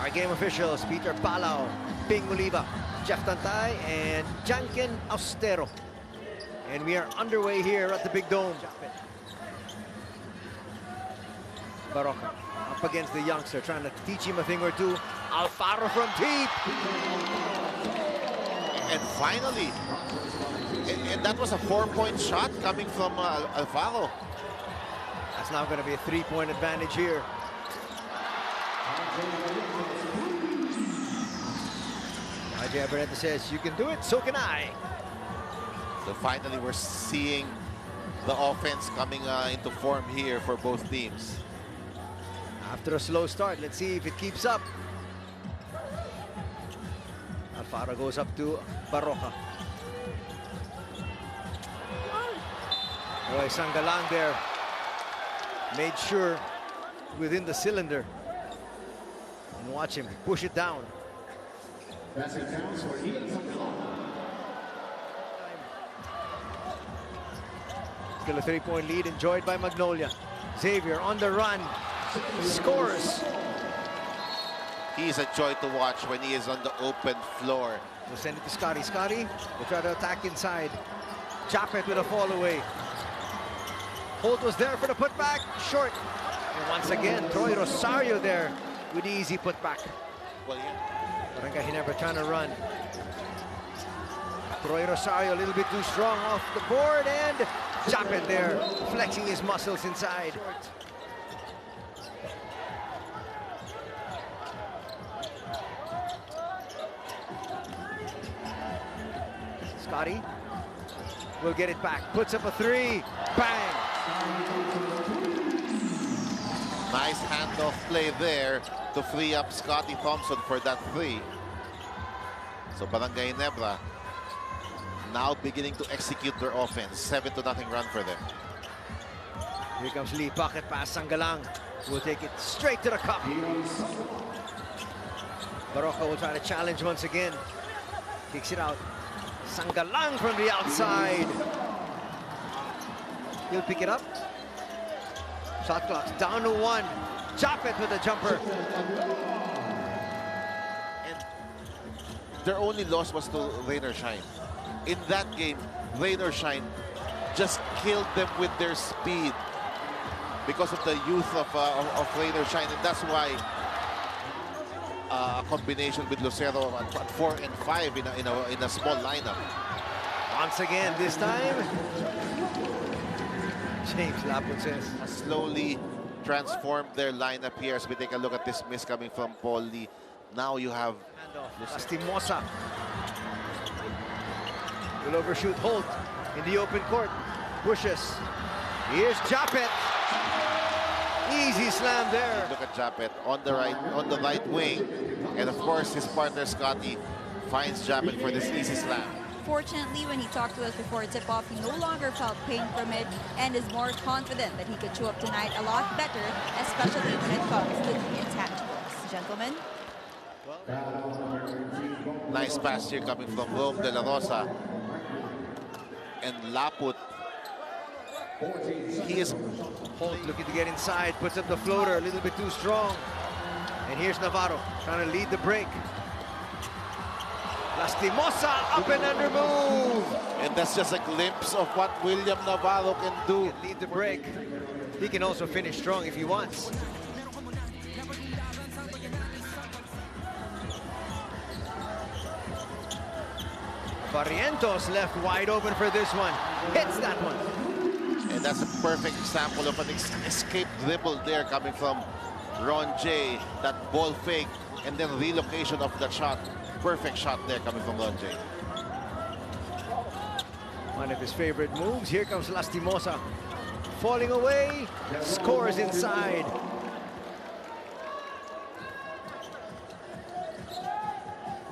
Our game officials, Peter Palao, Ping Oliva, Jeff Tantay, and Janken Austero. And we are underway here at the Big Dome. Barroca up against the youngster, trying to teach him a thing or two. Alfaro from deep. And finally, and that was a 4-point shot coming from Alfaro. That's now going to be a 3-point advantage here. Ajay Abareta says, you can do it, so can I. So finally, we're seeing the offense coming into form here for both teams. After a slow start, let's see if it keeps up. Alfaro goes up to Barroca. Roy Sangalang there made sure within the cylinder. And watch him push it down. Still a 3-point lead enjoyed by Magnolia. Xavier on the run. Scores. He's a joy to watch when he is on the open floor. We'll send it to Scotty. Scotty will try to attack inside. Japet with a fall away. Holt was there for the putback. Short. And once again, Troy Rosario there with the easy putback. Well, yeah. Barangay Ginebra trying to run. Troy Rosario a little bit too strong off the board, and Japet there flexing his muscles inside. Scotty will get it back, puts up a 3, bang! Nice handoff play there to free up Scotty Thompson for that 3. So Barangay Ginebra now beginning to execute their offense. 7-0 run for them. Here comes Lee, pocket pass, Sangalang will take it straight to the cup. Barroca will try to challenge once again. Kicks it out. Sangalang from the outside. He'll pick it up. Shot clock's down to 1. Japet with a jumper. And their only loss was to Rain or Shine. In that game, Rain or Shine just killed them with their speed because of the youth of Rain or Shine, and that's why a combination with Lucero at 4 and 5 in a small lineup. Once again, this time, James Laput says. Slowly transformed their lineup here as we take a look at this miss coming from Paul Lee. Now you have Lastimosa will overshoot Holt in the open court. Pushes. Here's Japet. Easy slam there. Look at Japet on the right wing, and of course his partner Scotty finds Japet for this easy slam. Fortunately, when he talked to us before tip-off, he no longer felt pain from it and is more confident that he could show up tonight a lot better, especially when it comes to the intangibles. Gentlemen. Nice pass here coming from Rome De La Rosa. And Laput, he is Holt looking to get inside, puts up the floater a little bit too strong. And here's Navarro trying to lead the break. Lastimosa up and under move. And that's just a glimpse of what William Navarro can do. Lead the break. He can also finish strong if he wants. Barrientos left wide open for this one. Hits that one. And that's a perfect example of an escape dribble there coming from Ron J. That ball fake and then relocation of the shot. Perfect shot there coming from Ron J. One of his favorite moves. Here comes Lastimosa. Falling away. Scores inside.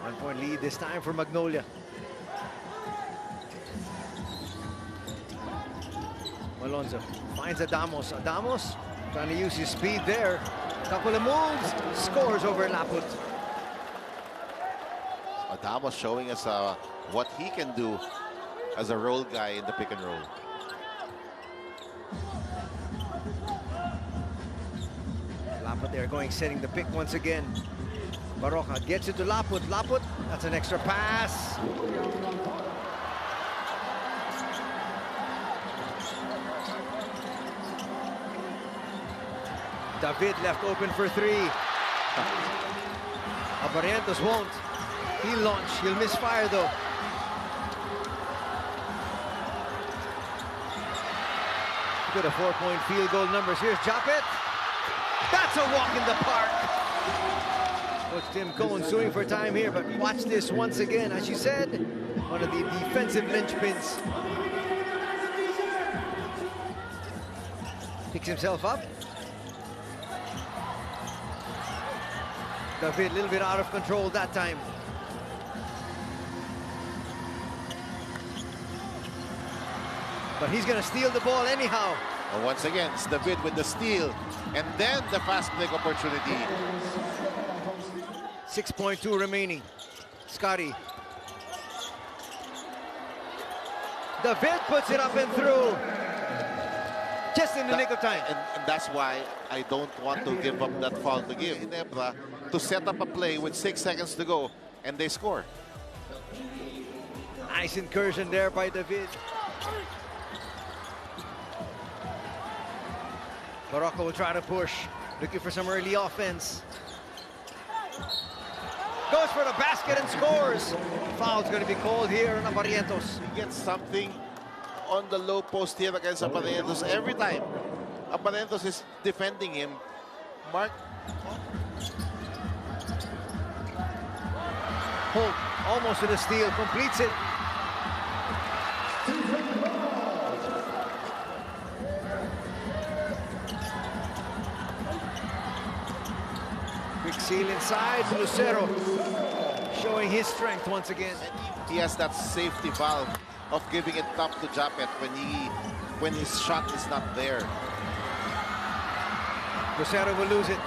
One-point lead this time for Magnolia. Alonzo finds Adamos. Adamos trying to use his speed there. Couple of moves. Scores over Laput. Adamos showing us what he can do as a roll guy in the pick and roll. Laput there going, setting the pick once again. Barroca gets it to Laput. Laput, that's an extra pass. David left open for three. Barrientos won't. He'll launch. He'll misfire though. Good, a 4-point field goal numbers. Here's Japet. That's a walk in the park. Coach Tim Cohn suing for time here, but watch this once again. As you said, one of the defensive linchpins. Picks himself up. David, a little bit out of control that time. But he's going to steal the ball anyhow. And once again, it's David with the steal. And then the fast break opportunity. 6.2 remaining. Scotty. David puts it up and through. Just in the nick of time. And that's why I don't want to give up that foul to give Ginebra to set up a play with 6 seconds to go, and they score. Nice incursion there by David. Barroca will try to push, looking for some early offense. Goes for the basket and scores. Foul's going to be called here on Barrientos. He gets something on the low post here against Barrientos every time. Barrientos is defending him. Mark. Holt almost with a steal, completes it. Quick seal inside to Lucero, showing his strength once again. He has that safety valve of giving it up to Japet when his shot is not there. Lucero will lose it.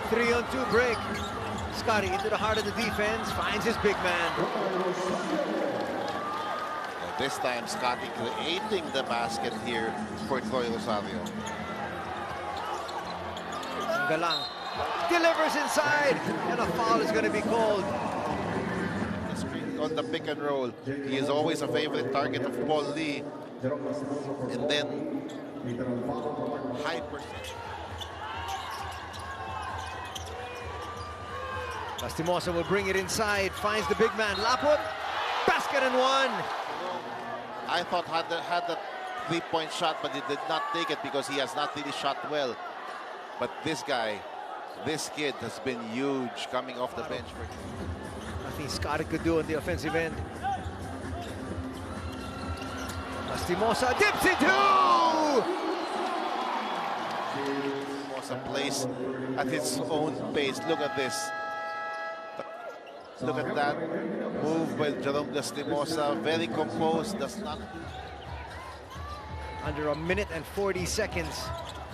3-on-2 break. Scotty into the heart of the defense, finds his big man. And this time, Scotty creating the basket here for Troy Rosario. Galang delivers inside, and a foul is going to be called. On the pick and roll, he is always a favorite target of Paul Lee. And then, high percentage. Lastimosa will bring it inside, finds the big man, Laput, basket and one. I thought had the three-point shot, but he did not take it because he has not really shot well. But this guy, this kid has been huge coming off the bench for him. Nothing Scotty could do on the offensive end. Lastimosa dips it two! Lastimosa plays at his own pace. Look at this. Look at that move by Jerome Lastimosa. Very composed. Does not. Under a minute and 40 seconds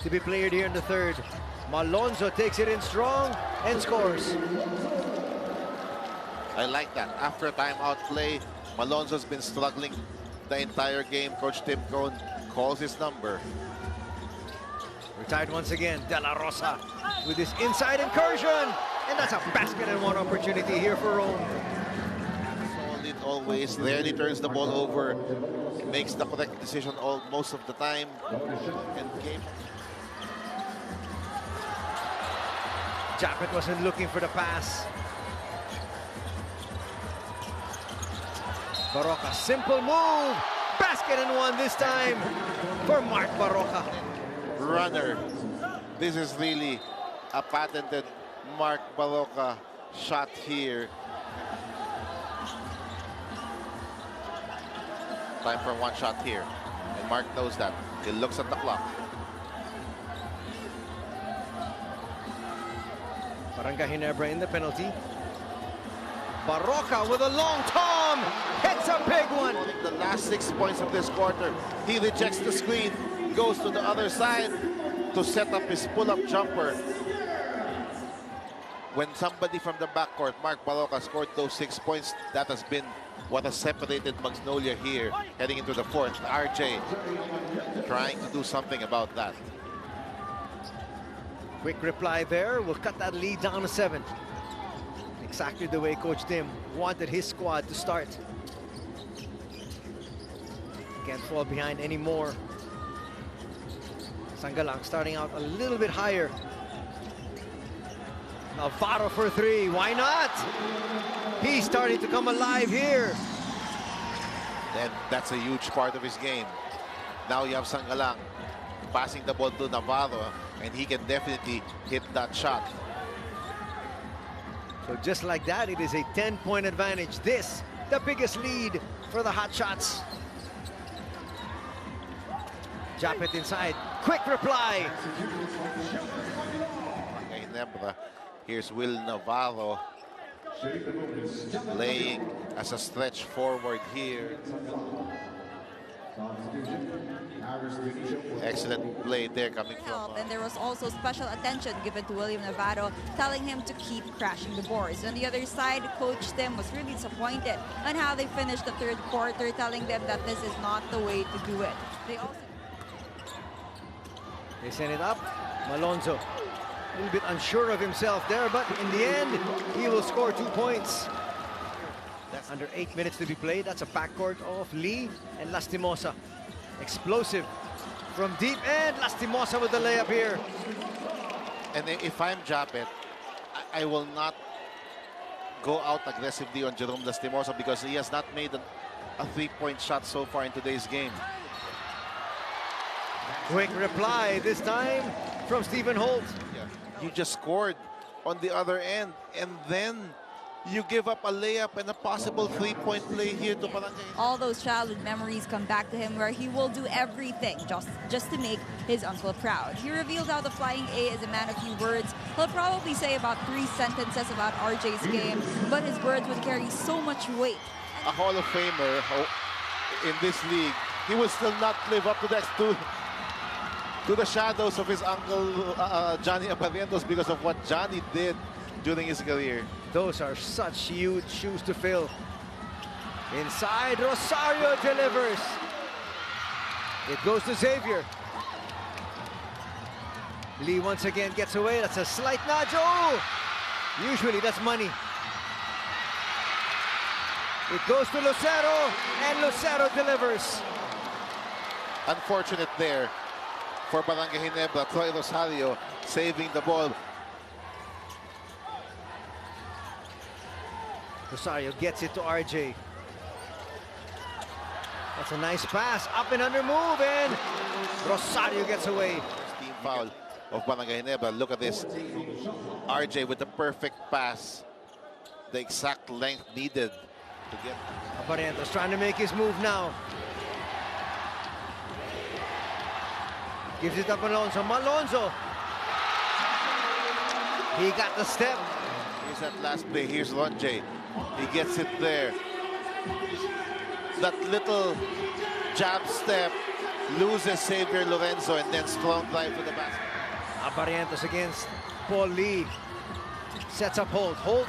to be played here in the third. Malonzo takes it in strong and scores. I like that. After a timeout play, Malonzo's been struggling the entire game. Coach Tim Cohn calls his number. Retired once again, De La Rosa with his inside incursion. And that's a basket and one opportunity here for Rome. Solid always, rarely turns the ball over. Makes the correct decision most of the time. And game. Japet wasn't looking for the pass. Barroca, simple move. Basket and one this time for Mark Barroca. Runner. This is really a patented Mark Barroca shot here. Time for one shot here. And Mark knows that. He looks at the clock. Barangay Ginebra in the penalty. Barroca with a long tom. Hits a big one. The last 6 points of this quarter. He rejects the screen. Goes to the other side to set up his pull-up jumper. When somebody from the backcourt, Mark Barroca, scored those 6 points, that has been what has separated Magnolia here heading into the fourth. RJ trying to do something about that. Quick reply there. We'll cut that lead down to 7. Exactly the way Coach Tim wanted his squad to start. Can't fall behind anymore. Sangalang starting out a little bit higher. Navarro for three. Why not? He's starting to come alive here. And that's a huge part of his game. Now you have Sangalang passing the ball to Navarro, and he can definitely hit that shot. So just like that, it is a 10-point advantage. This, the biggest lead for the Hotshots. Japet inside. Quick reply. Ginebra. Here's Will Navarro playing as a stretch forward here. Excellent play there coming from... And there was also special attention given to William Navarro, telling him to keep crashing the boards. On the other side, Coach Tim was really disappointed on how they finished the third quarter, telling them that this is not the way to do it. They send it up. Malonzo, a little bit unsure of himself there, but in the end, he will score 2 points. That's under 8 minutes to be played. That's a backcourt of Lee and Lastimosa. Explosive from deep end. Lastimosa with the layup here. And if I'm Japet, I will not go out aggressively on Jerome Lastimosa because he has not made a three-point shot so far in today's game. Quick reply this time from Stephen Holt. Yeah. You just scored on the other end, and then you give up a layup and a possible three-point play here to Barangay. All those childhood memories come back to him, where he will do everything just to make his uncle proud. He revealed how the Flying A is a man of few words. He'll probably say about 3 sentences about RJ's game, but his words would carry so much weight. A Hall of Famer in this league, he will still not live up to that to the shadows of his uncle Johnny Aparientos because of what Johnny did during his career. Those are such huge shoes to fill. Inside, Rosario delivers. It goes to Xavier. Lee once again gets away. That's a slight nudge. Oh! Usually that's money. It goes to Lucero, and Lucero delivers. Unfortunate there for Barangay Ginebra. Troy Rosario saving the ball. Rosario gets it to RJ. That's a nice pass. Up and under move, and Rosario gets away. Team foul of Barangay Ginebra. Look at this. RJ with the perfect pass. The exact length needed to get. Aparientos trying to make his move now. Gives it up Malonzo. Malonzo. He got the step. Here's that last play. Here's Lonje. He gets it there. That little jab step loses Xavier Lorenzo, and then strong drive to the basket. Aparientos against Paul Lee. Sets up Holt. Holt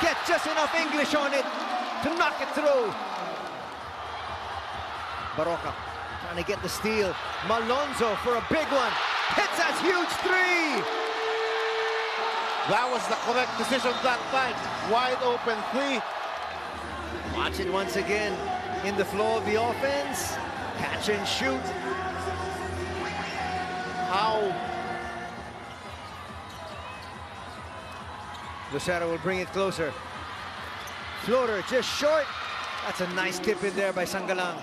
gets just enough English on it to knock it through. Baroka trying to get the steal. Malonzo for a big one. Hits that huge three. That was the correct decision that time. Wide open three. Watch it once again in the flow of the offense. Catch and shoot. How? Lucero will bring it closer. Floater just short. That's a nice tip in there by Sangalang.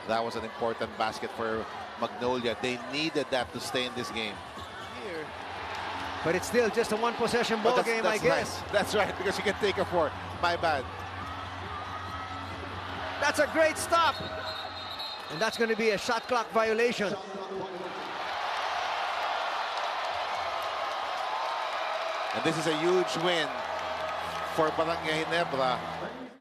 That was an important basket for Magnolia. They needed that to stay in this game. Here. But it's still just a one-possession ball game, I guess. Right. That's right, because you can take a 4. My bad. That's a great stop. And that's going to be a shot clock violation. And this is a huge win for Barangay Ginebra.